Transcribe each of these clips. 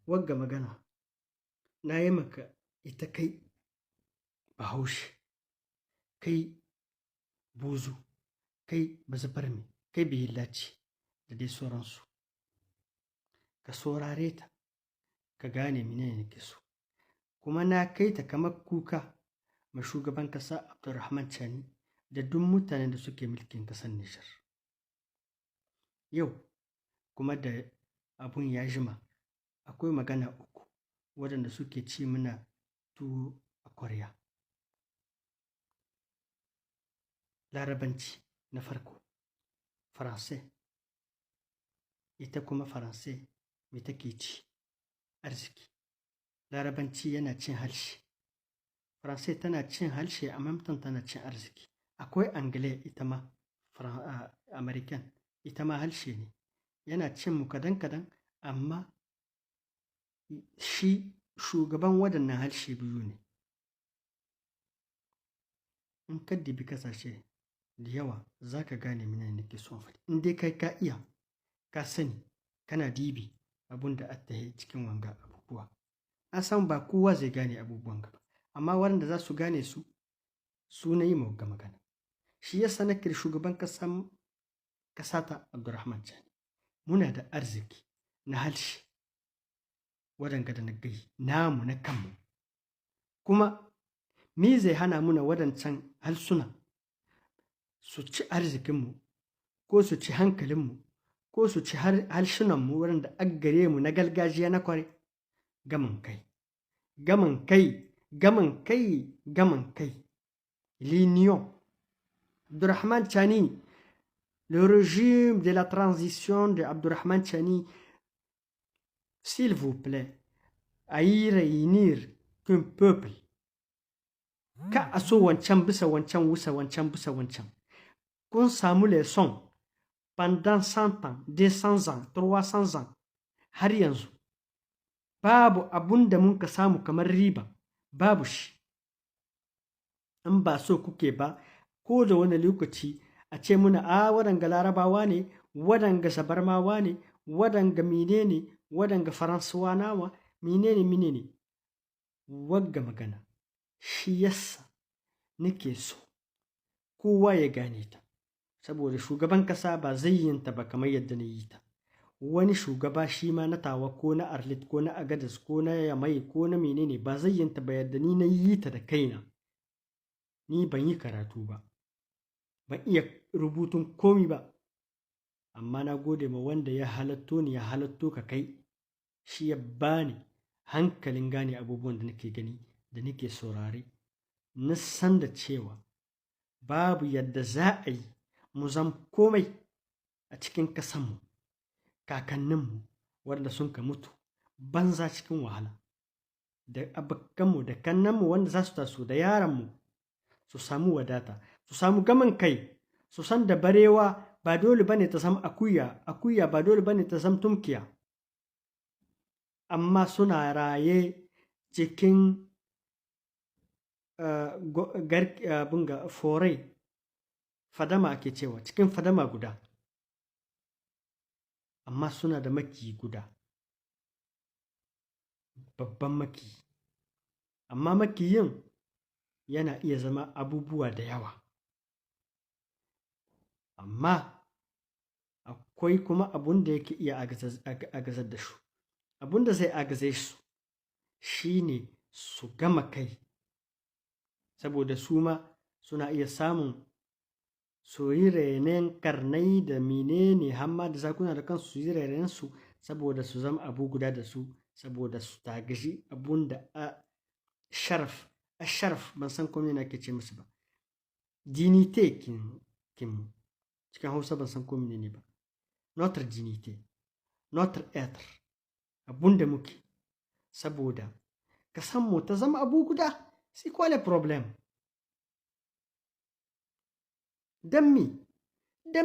wagga magana na yi maka ita kai bahaushe, kai buzu, kai bazabarme, kai bihillaci da dai sauransu. Ka saurare ta, ka gane menene nake so. Kuma na kai ta kamar kuka ma shugaban ƙasa Abdurrahman Chani da duk mutanen da suke mulkin ƙasar Nijar. Yau kuma da abun ya jima, akwai magana uku waɗanda suke ci mana tuwo a ƙwarya. Larabanci na farko, Faransai. Ita kuma Faransai me take ci? Arziki. Larabanci yana cin harshe. Faransai tana cin harshe amma mutum tana cin arziki. Akwai Angle ita ma, American, ita ma harshe ne. Yana cin mu kadan-kadan amma shi shugaban waɗannan harshe biyu ne. In ka dibi kasashe da yawa za ka gane menene nake son faɗi. In dai kai ka iya, ka sani, kana dibi abun da attahe cikin wanga abubuwa. An san ba kowa zai gane abubuwan gaba, amma waɗanda za su gane su na yi ga magana. Shi yasa na kira shugaban ƙasa ta Abdurrahman Chani. Muna da arziki na harshe waɗanga da na gai namu na kanmu. Kuma me zai hana muna waɗancan harsuna su ci arzikinmu ko su ci hankalinmu ko su ci harsunanmu waɗanda aggare mu na gargajiya na kware? Gaman kai, gaman kai, gaman kai, gaman kai. L'union. Abdurrahman Chani, le régime de la transition de Abdurrahman Chani, s'il vous plaît, à y réunir qu'un peuple. Ka a so wancan bisa wancan wusa wancan bisa wancan. Kun samu leçon pendant 100 ans, 200 ans, 300 ans, har yanzu. Babu abun da mun ka samu kamar riba, babu shi. In ba so kuke ba, ko da wani lokaci a ce muna waɗanga larabawa ne, waɗanga zabarmawa ne, waɗanga mine ne, waɗanga faransuwa nawa, mine ne. Wagga magana, shi yasa nake so kowa ya gane ta, saboda shugaban ƙasa ba zai yin ta ba kamar yadda na yi ta. Wani shugaba shi ma na tawa ko na Arlit ko na Agadas ko na Yamai ko na menene ba zai yin ta ba yadda ni na yi ta da kaina. Ni ban yi karatu ba, ban iya rubutun komi ba, amma na gode ma wanda ya halatto ni ya halatto ka kai, shi ya bani hankalin gane abubuwan da nake gani da nake saurare. Na san da cewa babu yadda za a yi mu zam komai a cikin ƙasanmu, kakanninmu wanda sun ka mutu banza cikin wahala, da abokanmu da kannanmu wanda za su taso da yaranmu su samu wadata, su samu gaman kai, su san da barewa ba dole bane ta zama akuya, akuya ba dole bane ta zama tumkiya, amma suna raye cikin forai, fadama ake cewa, cikin fadama guda, amma suna da maki guda, babban maki, amma makiyin yana iya zama abubuwa da yawa. Amma akwai kuma abun da yake iya agazar da su. Abun da zai agaze su shi ne su gama kai, saboda su ma suna iya samun su yi rainen karnai da menene hamma da zakuna da kansu su yi rainensu saboda su zama abu guda da su, saboda su tagaji abun da a sharaf ban san kome na ke ce musu ba. Dignité kinmu cikin Hausa ban san kome ne ba. Notre dignité, notre être, abun da muke, saboda ka san mu ta zama abu guda, c'est quoi le problème? Dan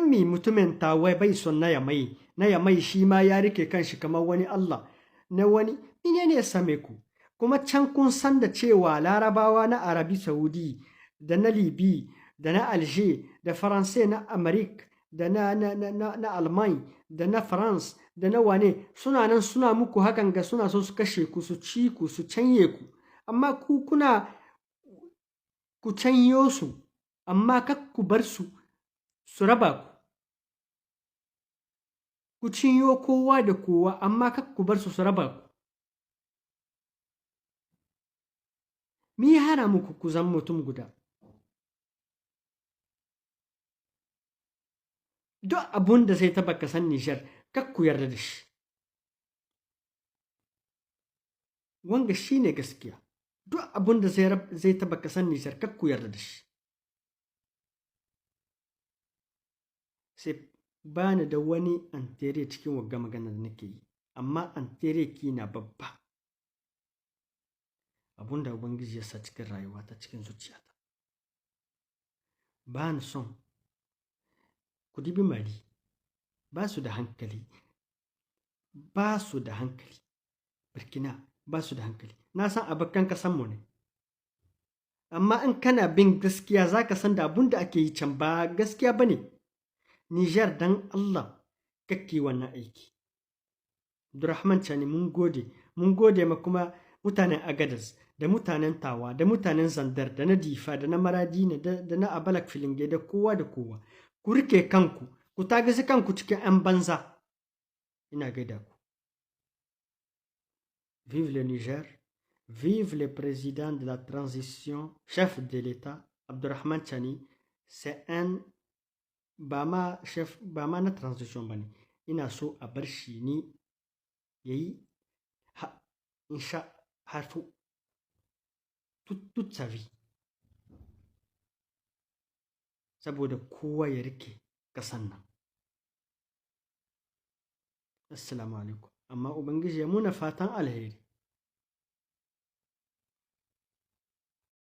mi mutumin tawai bai son na yamai shi ma ya rike kanshi kamar wani Allah, na wani menene ya same ku? Kuma can kun san da cewa larabawa na Arabi Saudi da na Libi da na Alger da Faransai na Amerik da na Alman da na France da na wane suna nan suna muku hakan ga suna so su kashe ku su ci ku su canye ku amma ku kuna ku canyo su amma kak ku bar su su raba ku ku cinyo kowa da kowa amma kak ku bar su su raba ku me ya hana muku ku zama mutum guda duk abun da zai taba kasan Nijar kak ku yarda da shi wanga shine gaskiya duk abun da zai taba kasan Nijar kak ku yarda da shi sai ba ni da wani antere cikin wagga magana da nake yi amma antere ki na babba abun da ubangiji ya sa cikin rayuwata cikin zuciyata ba ni son ku dibi mali ba su da hankali ba su da hankali burkina ba su da hankali na san abokan kasanmu ne amma in kana bin gaskiya za ka san da abun da ake yi can ba gaskiya ba ne Nijar dan Allah kake wannan aiki Abdurrahman Chani mun gode ma kuma mutanen Agadas da mutanen Tawa da mutanen Zandar da na Difa da na Maradi da na Abalak Filinge da kowa ku rike kanku ku tagasi kanku cikin 'yan banza ina gaida ku vive le Niger vive le président de la transition chef de l'État Abdurrahman Chani c'est un ba ma na transition bane ina so a bar shi ni yayi insha har toute sa vie saboda kowa ya rike kasan nan assalamu alaikum amma ubangiji ya muna fatan alheri